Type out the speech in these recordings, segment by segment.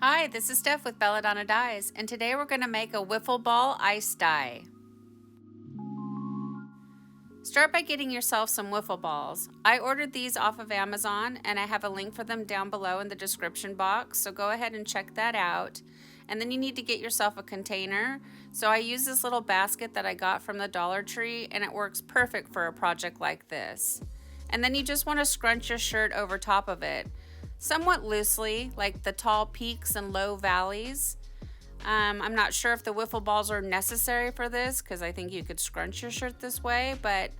Hi, this is Steph with Belladonna Dyes, and today we're going to make a wiffle ball ice dye. Start by getting yourself some wiffle balls. I ordered these off of Amazon, and I have a link for them down below in the description box, so go ahead and check that out. And then you need to get yourself a container. So I use this little basket that I got from the Dollar Tree, and it works perfect for a project like this. And then you just want to scrunch your shirt over top of it, somewhat loosely, like the tall peaks and low valleys. I'm not sure if the wiffle balls are necessary for this because I think you could scrunch your shirt this way, but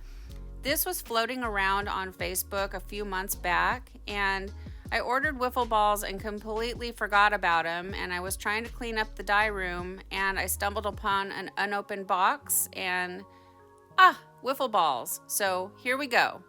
this was floating around on Facebook a few months back, and I ordered wiffle balls and completely forgot about them, and I was trying to clean up the dye room and I stumbled upon an unopened box and wiffle balls. So here we go.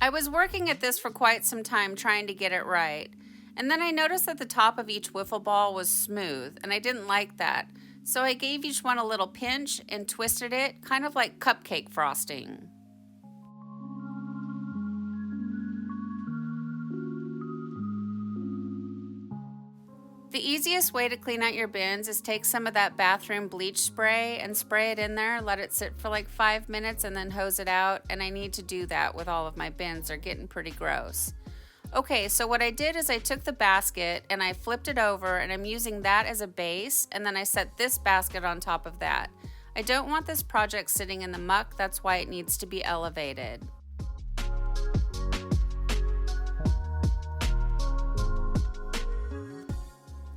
I was working at this for quite some time trying to get it right, and then I noticed that the top of each wiffle ball was smooth, and I didn't like that, so I gave each one a little pinch and twisted it, kind of like cupcake frosting. The easiest way to clean out your bins is take some of that bathroom bleach spray and spray it in there, let it sit for like 5 minutes and then hose it out, and I need to do that with all of my bins. They're getting pretty gross. Okay, so what I did is I took the basket and I flipped it over, and I'm using that as a base, and then I set this basket on top of that. I don't want this project sitting in the muck, that's why it needs to be elevated.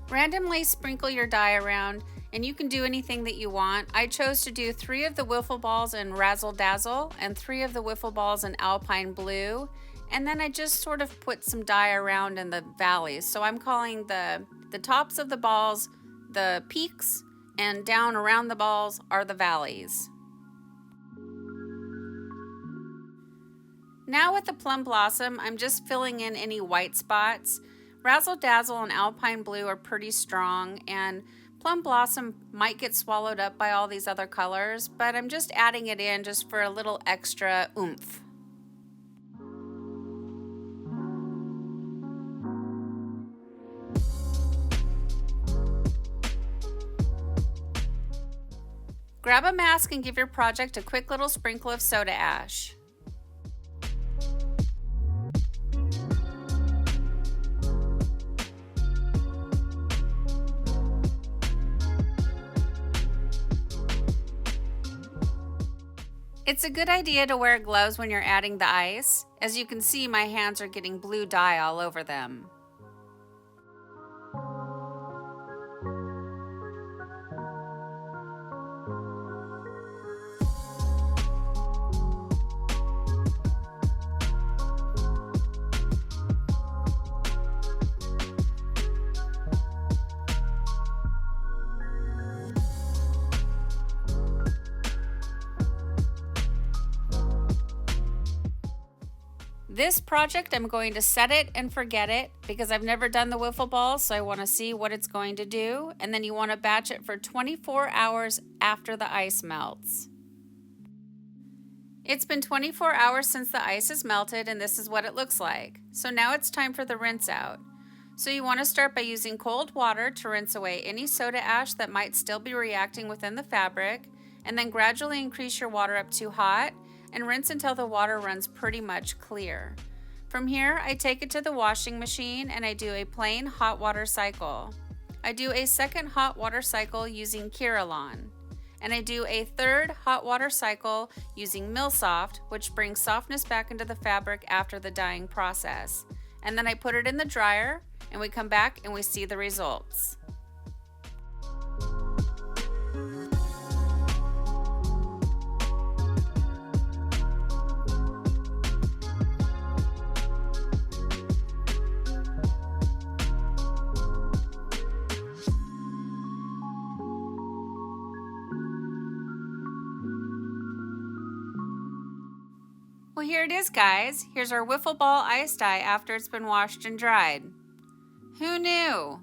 Randomly sprinkle your dye around, and you can do anything that you want. I chose to do 3 of the wiffle balls in Razzle Dazzle and 3 of the wiffle balls in Alpine Blue, and then I just sort of put some dye around in the valleys. So I'm calling the tops of the balls the peaks, and down around the balls are the valleys. Now with the Plum Blossom, I'm just filling in any white spots. Razzle Dazzle and Alpine Blue are pretty strong, and Plum Blossom might get swallowed up by all these other colors, but I'm just adding it in just for a little extra oomph. Grab a mask and give your project a quick little sprinkle of soda ash. It's a good idea to wear gloves when you're adding the ice. As you can see, my hands are getting blue dye all over them. This project, I'm going to set it and forget it because I've never done the wiffle balls, so I want to see what it's going to do. And then you want to batch it for 24 hours after the ice melts. It's been 24 hours since the ice is melted, and this is what it looks like. So now it's time for the rinse out. So you want to start by using cold water to rinse away any soda ash that might still be reacting within the fabric, and then gradually increase your water up to hot and rinse until the water runs pretty much clear. From here, I take it to the washing machine and I do a plain hot water cycle. I do a second hot water cycle using Kiralon, and I do a third hot water cycle using Milsoft, which brings softness back into the fabric after the dyeing process. And then I put it in the dryer, and we come back and we see the results. Well, here it is, guys. Here's our wiffle ball ice dye after it's been washed and dried. Who knew?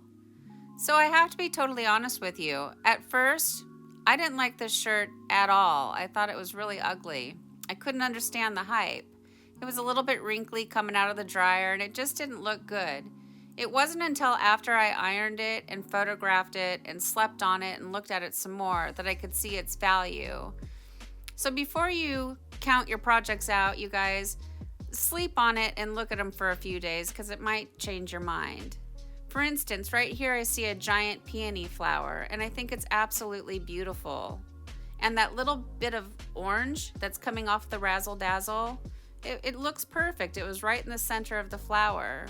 So I have to be totally honest with you. At first, I didn't like this shirt at all. I thought it was really ugly. I couldn't understand the hype. It was a little bit wrinkly coming out of the dryer, and it just didn't look good. It wasn't until after I ironed it and photographed it and slept on it and looked at it some more that I could see its value. So before you count your projects out, you guys, sleep on it and look at them for a few days because it might change your mind. For instance, right here I see a giant peony flower, and I think it's absolutely beautiful. And that little bit of orange that's coming off the razzle dazzle, it looks perfect. It was right in the center of the flower.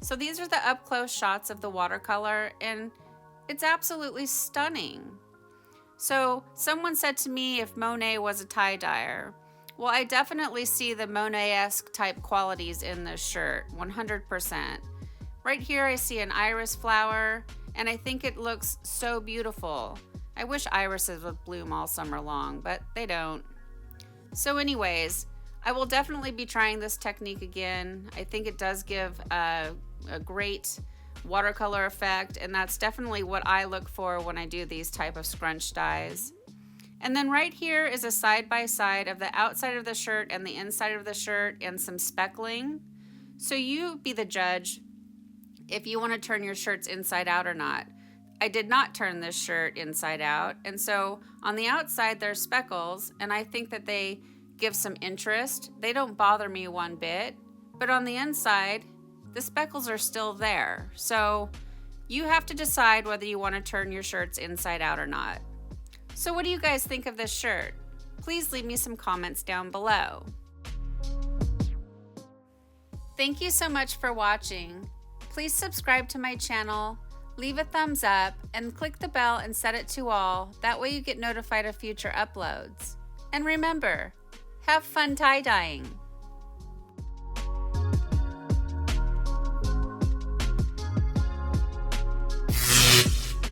So these are the up close shots of the watercolor, and it's absolutely stunning. So someone said to me if Monet was a tie-dyer. Well, I definitely see the Monet-esque type qualities in this shirt, 100%. Right here I see an iris flower, and I think it looks so beautiful. I wish irises would bloom all summer long, but they don't. So anyways, I will definitely be trying this technique again. I think it does give a great watercolor effect, and that's definitely what I look for when I do these type of scrunch dyes. And then right here is a side-by-side of the outside of the shirt and the inside of the shirt and some speckling. So you be the judge if you want to turn your shirts inside out or not. I did not turn this shirt inside out, and so on the outside there's speckles, and I think that they give some interest. They don't bother me one bit, but on the inside the speckles are still there. So you have to decide whether you want to turn your shirts inside out or not. So what do you guys think of this shirt? Please leave me some comments down below. Thank you so much for watching. Please subscribe to my channel, leave a thumbs up, and click the bell and set it to all. That way you get notified of future uploads. And remember, have fun tie-dyeing.